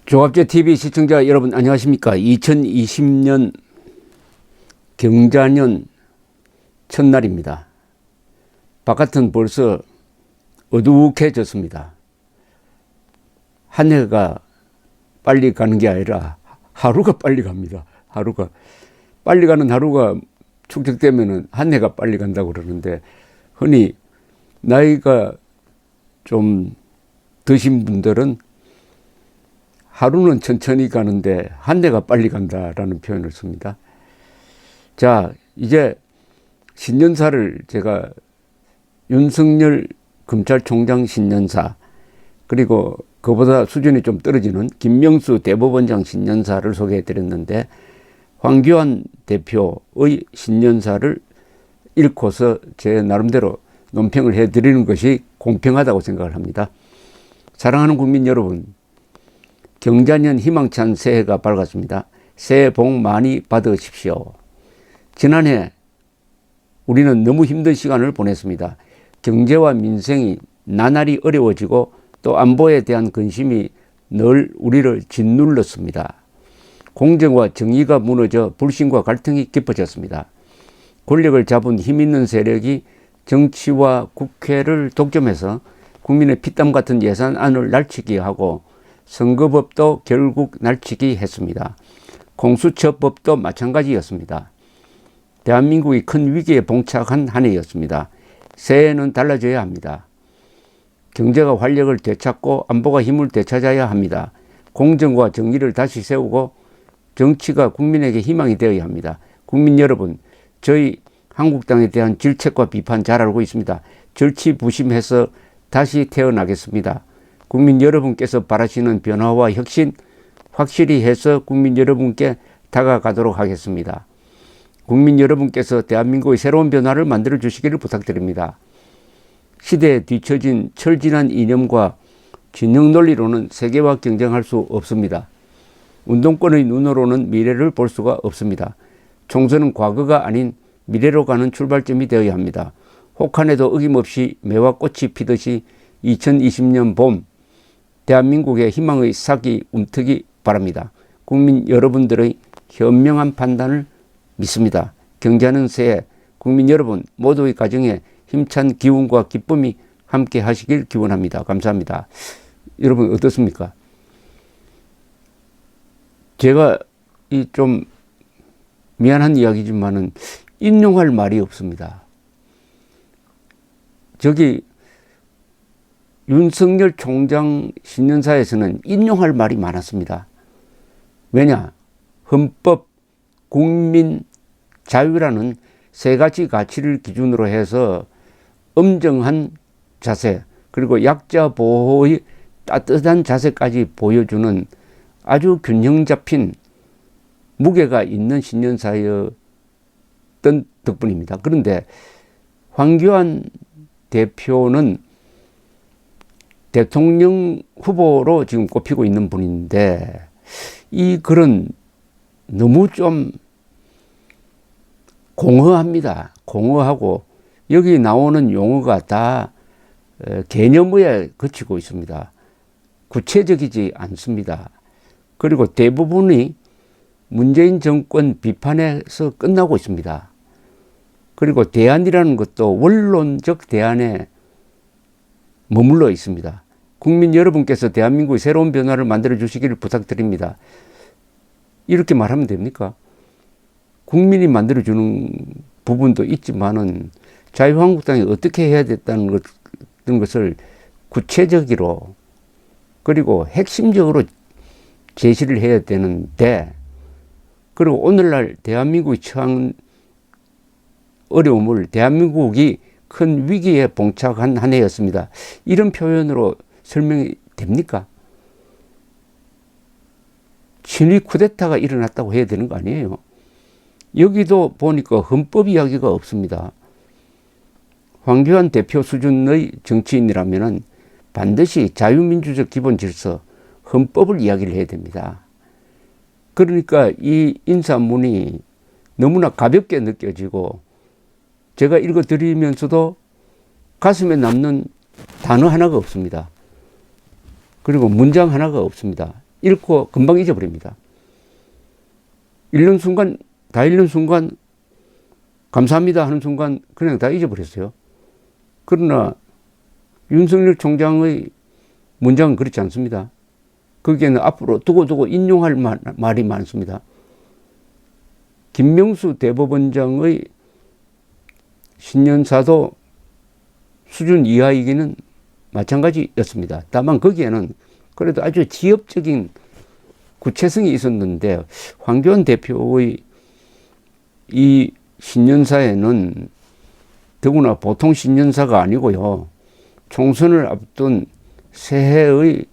조갑제TV 시청자 여러분 안녕하십니까. 2020년 경자년 첫날입니다. 바깥은 벌써 어둑해졌습니다. 한 해가 빨리 가는 게 아니라 하루가 빨리 갑니다. 하루가 빨리 가는 하루가 축적되면은 한 해가 빨리 간다고 그러는데, 흔히 나이가 좀 드신 분들은 하루는 천천히 가는데 한 해가 빨리 간다라는 표현을 씁니다. 자, 이제 신년사를 제가 윤석열 검찰총장 신년사, 그리고 그보다 수준이 좀 떨어지는 김명수 대법원장 신년사를 소개해 드렸는데, 황교안 대표의 신년사를 읽고서 제 나름대로 논평을 해 드리는 것이 공평하다고 생각을 합니다. 사랑하는 국민 여러분, 경자년 희망찬 새해가 밝았습니다. 새해 복 많이 받으십시오. 지난해 우리는 너무 힘든 시간을 보냈습니다. 경제와 민생이 나날이 어려워지고 또 안보에 대한 근심이 늘 우리를 짓눌렀습니다. 공정과 정의가 무너져 불신과 갈등이 깊어졌습니다. 권력을 잡은 힘있는 세력이 정치와 국회를 독점해서 국민의 피땀 같은 예산안을 날치기 하고, 선거법도 결국 날치기 했습니다. 공수처법도 마찬가지였습니다. 대한민국이 큰 위기에 봉착한 한 해였습니다. 새해에는 달라져야 합니다. 경제가 활력을 되찾고 안보가 힘을 되찾아야 합니다. 공정과 정의를 다시 세우고 정치가 국민에게 희망이 되어야 합니다. 국민 여러분, 저희 한국당에 대한 질책과 비판 잘 알고 있습니다. 절치부심해서 다시 태어나겠습니다. 국민 여러분께서 바라시는 변화와 혁신 확실히 해서 국민 여러분께 다가가도록 하겠습니다. 국민 여러분께서 대한민국의 새로운 변화를 만들어 주시기를 부탁드립니다. 시대에 뒤처진 철진한 이념과 진영 논리로는 세계와 경쟁할 수 없습니다. 운동권의 눈으로는 미래를 볼 수가 없습니다. 총선은 과거가 아닌 미래로 가는 출발점이 되어야 합니다. 혹한에도 어김없이 매와 꽃이 피듯이 2020년 봄 대한민국의 희망의 싹이 움트기 바랍니다. 국민 여러분들의 현명한 판단을 믿습니다. 경자년 새해 국민 여러분 모두의 가정에 힘찬 기운과 기쁨이 함께 하시길 기원합니다. 감사합니다. 여러분 어떻습니까? 제가 이 좀 미안한 이야기지만은 인용할 말이 없습니다. 저기 윤석열 총장 신년사에서는 인용할 말이 많았습니다. 왜냐? 헌법, 국민, 자유라는 세 가지 가치를 기준으로 해서 엄정한 자세, 그리고 약자 보호의 따뜻한 자세까지 보여주는 아주 균형 잡힌 무게가 있는 신년사였던 덕분입니다. 그런데 황교안 대표는 대통령 후보로 지금 꼽히고 있는 분인데, 이 글은 너무 좀 공허합니다. 공허하고 여기 나오는 용어가 다 개념에 그치고 있습니다. 구체적이지 않습니다. 그리고 대부분이 문재인 정권 비판에서 끝나고 있습니다. 그리고 대안이라는 것도 원론적 대안에 머물러 있습니다. 국민 여러분께서 대한민국의 새로운 변화를 만들어 주시기를 부탁드립니다. 이렇게 말하면 됩니까? 국민이 만들어주는 부분도 있지만은 자유한국당이 어떻게 해야 됐다는 것을 구체적으로 그리고 핵심적으로 제시를 해야 되는데, 그리고 오늘날 대한민국이 처한 어려움을 대한민국이 큰 위기에 봉착한 한 해였습니다. 이런 표현으로 설명이 됩니까? 친위 쿠데타가 일어났다고 해야 되는 거 아니에요? 여기도 보니까 헌법 이야기가 없습니다. 황교안 대표 수준의 정치인이라면 반드시 자유민주적 기본 질서, 헌법을 이야기를 해야 됩니다. 그러니까 이 인사문이 너무나 가볍게 느껴지고, 제가 읽어드리면서도 가슴에 남는 단어 하나가 없습니다. 그리고 문장 하나가 없습니다. 잃고 금방 잊어버립니다. 잃는 순간, 다 잃는 순간, 감사합니다 하는 순간 그냥 다 잊어버렸어요. 그러나 윤석열 총장의 문장은 그렇지 않습니다. 거기에는 앞으로 두고두고 인용할 말이 많습니다. 김명수 대법원장의 신년사도 수준 이하이기는 마찬가지였습니다. 다만 거기에는 그래도 아주 지엽적인 구체성이 있었는데 황교안 대표의 이 신년사에는 더구나 보통 신년사가 아니고요. 총선을 앞둔 새해의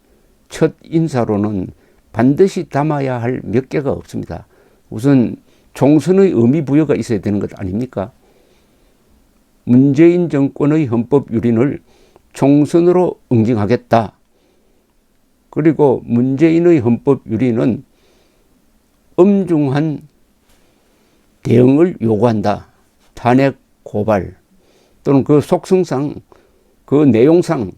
첫 인사로는 반드시 담아야 할 몇 개가 없습니다. 우선 총선의 의미 부여가 있어야 되는 것 아닙니까? 문재인 정권의 헌법 유린을 총선으로 응징하겠다. 그리고 문재인의 헌법 유린은 엄중한 대응을 요구한다. 탄핵, 고발 또는 그 속성상, 그 내용상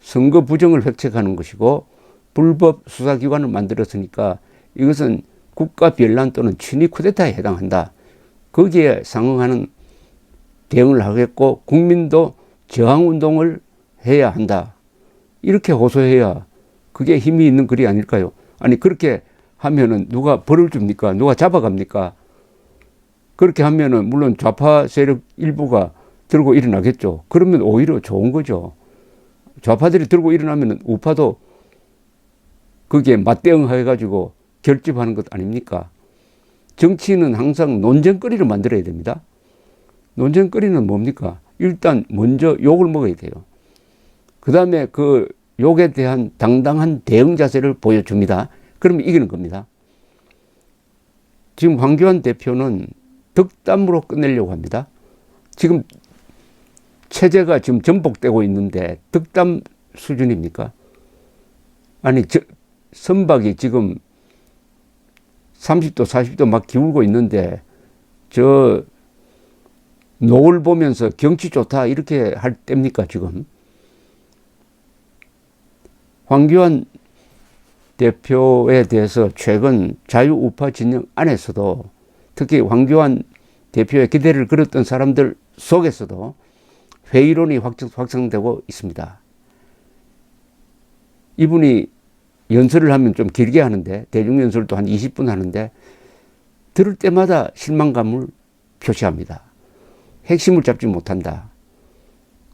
선거 부정을 획책하는 것이고 불법 수사기관을 만들었으니까 이것은 국가 변란 또는 친위 쿠데타에 해당한다. 거기에 상응하는 대응을 하겠고 국민도 저항운동을 해야 한다. 이렇게 호소해야 그게 힘이 있는 글이 아닐까요? 아니 그렇게 하면은 누가 벌을 줍니까? 누가 잡아갑니까? 그렇게 하면은 물론 좌파 세력 일부가 들고 일어나겠죠. 그러면 오히려 좋은 거죠. 좌파들이 들고 일어나면 우파도 거기에 맞대응해가지고 결집하는 것 아닙니까? 정치인은 항상 논쟁거리를 만들어야 됩니다. 논쟁거리는 뭡니까? 일단 먼저 욕을 먹어야 돼요. 그 다음에 그 욕에 대한 당당한 대응 자세를 보여줍니다. 그러면 이기는 겁니다. 지금 황교안 대표는 덕담으로 끝내려고 합니다. 지금 체제가 지금 전복되고 있는데 덕담 수준입니까? 아니 선박이 지금 30도 40도 막 기울고 있는데 저 노을 보면서 경치 좋다 이렇게 할 때입니까 지금? 황교안 대표에 대해서 최근 자유우파 진영 안에서도 특히 황교안 대표의 기대를 걸었던 사람들 속에서도 회의론이 확산되고 있습니다. 이분이 연설을 하면 좀 길게 하는데 대중연설도 한 20분 하는데 들을 때마다 실망감을 표시합니다. 핵심을 잡지 못한다.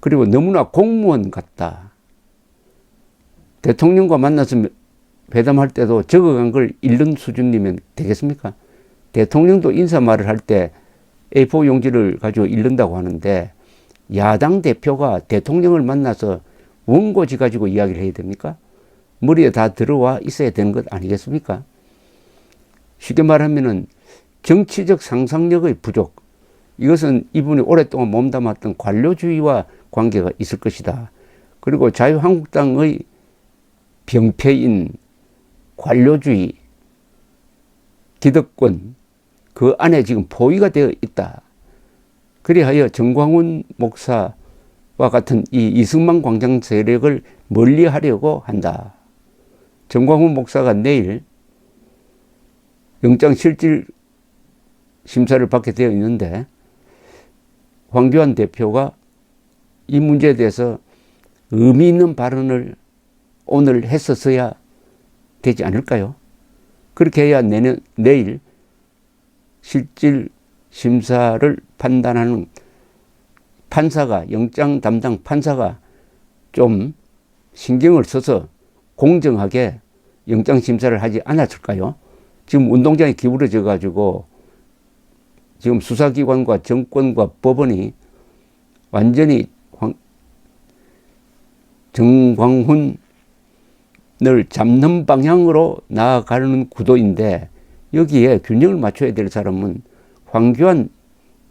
그리고 너무나 공무원 같다. 대통령과 만나서 회담할 때도 적어간 걸 읽는 수준이면 되겠습니까? 대통령도 인사말을 할 때 A4 용지를 가지고 읽는다고 하는데 야당 대표가 대통령을 만나서 원고지 가지고 이야기를 해야 됩니까? 머리에 다 들어와 있어야 되는 것 아니겠습니까? 쉽게 말하면은 정치적 상상력의 부족. 이것은 이분이 오랫동안 몸담았던 관료주의와 관계가 있을 것이다. 그리고 자유한국당의 병폐인 관료주의, 기득권, 그 안에 지금 포위가 되어 있다. 그리하여 정광훈 목사와 같은 이 이승만 광장 세력을 멀리하려고 한다. 정광훈 목사가 내일 영장실질 심사를 받게 되어 있는데 황교안 대표가 이 문제에 대해서 의미 있는 발언을 오늘 했었어야 되지 않을까요? 그렇게 해야 내일 실질 심사를 판단하는 판사가, 영장 담당 판사가 좀 신경을 써서 공정하게 영장 심사를 하지 않았을까요? 지금 운동장이 기울어져 가지고 지금 수사기관과 정권과 법원이 완전히 정광훈을 잡는 방향으로 나아가는 구도인데 여기에 균형을 맞춰야 될 사람은 황교안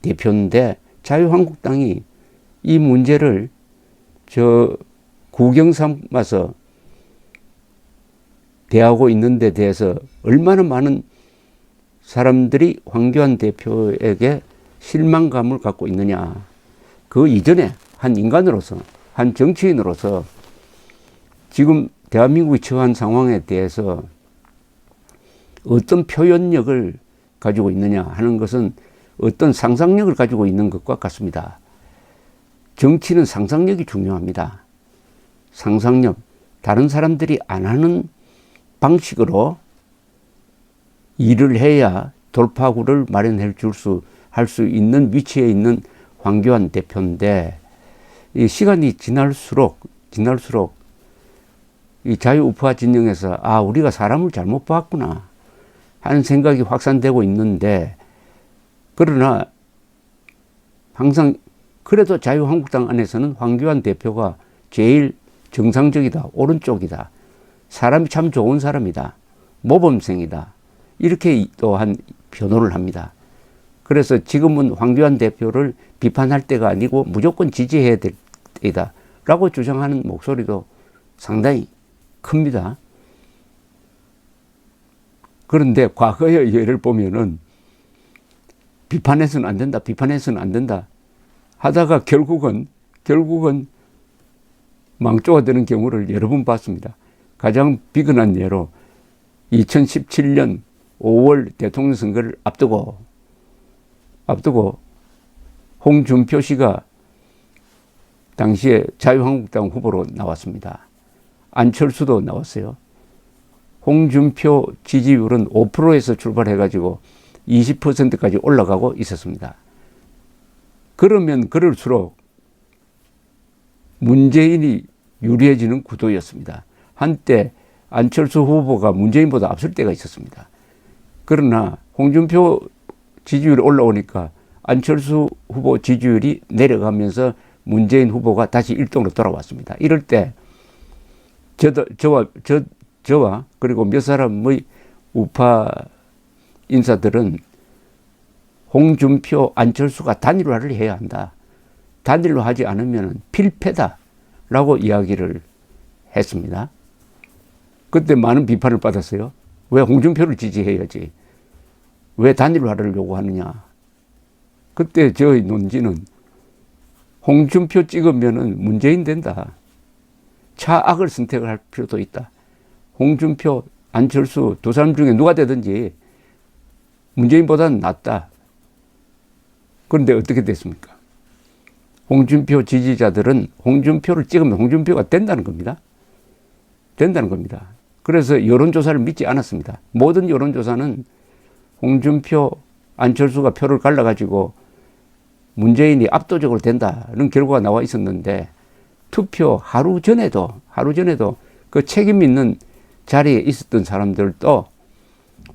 대표인데 자유한국당이 이 문제를 구경 삼아서 대하고 있는 데 대해서 얼마나 많은 사람들이 황교안 대표에게 실망감을 갖고 있느냐. 그 이전에 한 인간으로서, 한 정치인으로서 지금 대한민국이 처한 상황에 대해서 어떤 표현력을 가지고 있느냐 하는 것은 어떤 상상력을 가지고 있는 것과 같습니다. 정치는 상상력이 중요합니다. 상상력, 다른 사람들이 안 하는 방식으로 일을 해야 돌파구를 마련해 할 수 있는 위치에 있는 황교안 대표인데, 이 시간이 지날수록 이 자유우파 진영에서 우리가 사람을 잘못 봤구나 하는 생각이 확산되고 있는데, 그러나 항상 그래도 자유한국당 안에서는 황교안 대표가 제일 정상적이다, 오른쪽이다, 사람이 참 좋은 사람이다, 모범생이다, 이렇게 또한 변호를 합니다. 그래서 지금은 황교안 대표를 비판할 때가 아니고 무조건 지지해야 될 때이다 라고 주장하는 목소리도 상당히 큽니다. 그런데 과거의 예를 보면은 비판해서는 안 된다 하다가 결국은 망조가 되는 경우를 여러 번 봤습니다. 가장 비근한 예로 2017년 5월 대통령 선거를 앞두고 홍준표 씨가 당시에 자유한국당 후보로 나왔습니다. 안철수도 나왔어요. 홍준표 지지율은 5%에서 출발해가지고 20%까지 올라가고 있었습니다. 그러면 그럴수록 문재인이 유리해지는 구도였습니다. 한때 안철수 후보가 문재인보다 앞설 때가 있었습니다. 그러나 홍준표 지지율이 올라오니까 안철수 후보 지지율이 내려가면서 문재인 후보가 다시 1등으로 돌아왔습니다. 이럴 때 저와 그리고 몇 사람의 우파 인사들은 홍준표, 안철수가 단일화를 해야 한다. 단일화 하지 않으면 필패다라고 이야기를 했습니다. 그때 많은 비판을 받았어요. 왜 홍준표를 지지해야지? 왜 단일화를 요구하느냐? 그때 저의 논지는 홍준표 찍으면은 문재인 된다. 차악을 선택을 할 필요도 있다. 홍준표, 안철수 두 사람 중에 누가 되든지 문재인보다는 낫다. 그런데 어떻게 됐습니까? 홍준표 지지자들은 홍준표를 찍으면 홍준표가 된다는 겁니다. 그래서 여론조사를 믿지 않았습니다. 모든 여론조사는 홍준표, 안철수가 표를 갈라가지고 문재인이 압도적으로 된다는 결과가 나와 있었는데, 투표 하루 전에도 그 책임 있는 자리에 있었던 사람들도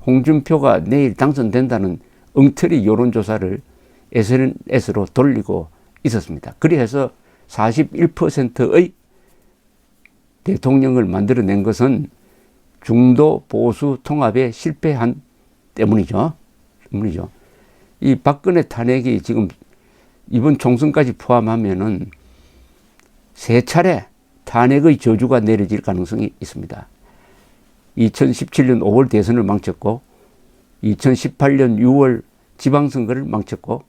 홍준표가 내일 당선된다는 엉터리 여론조사를 SNS로 돌리고 있었습니다. 그래서 41%의 대통령을 만들어낸 것은 중도 보수 통합에 실패한 때문이죠. 이 박근혜 탄핵이 지금 이번 총선까지 포함하면은 3차례 탄핵의 저주가 내려질 가능성이 있습니다. 2017년 5월 대선을 망쳤고, 2018년 6월 지방선거를 망쳤고,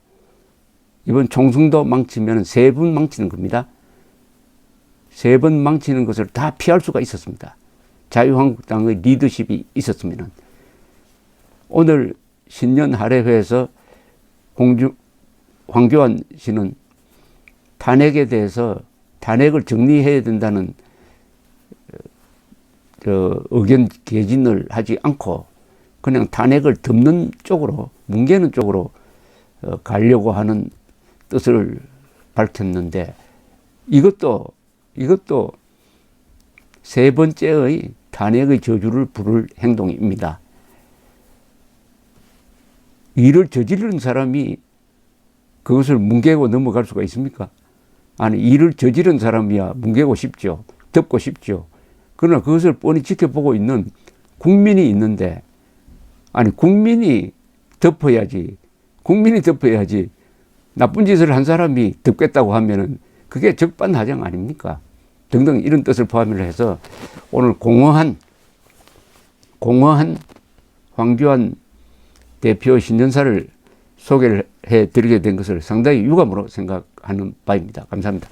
이번 총선도 망치면 3번 망치는 겁니다. 3번 망치는 것을 다 피할 수가 있었습니다. 자유한국당의 리더십이 있었으면. 오늘 신년 할애회에서 황교안 씨는 탄핵에 대해서 탄핵을 정리해야 된다는 의견 개진을 하지 않고 그냥 탄핵을 덮는 쪽으로, 뭉개는 쪽으로 가려고 하는 뜻을 밝혔는데, 이것도 3번째의 탄핵의 저주를 부를 행동입니다. 일을 저지르는 사람이 그것을 뭉개고 넘어갈 수가 있습니까? 아니, 일을 저지른 사람이야 뭉개고 싶죠. 덮고 싶죠. 그러나 그것을 뻔히 지켜보고 있는 국민이 있는데, 아니, 국민이 덮어야지. 나쁜 짓을 한 사람이 덮겠다고 하면은 그게 적반하장 아닙니까? 등등 이런 뜻을 포함을 해서 오늘 공허한 황교안 대표 신년사를 소개를 해드리게 된 것을 상당히 유감으로 생각하는 바입니다. 감사합니다.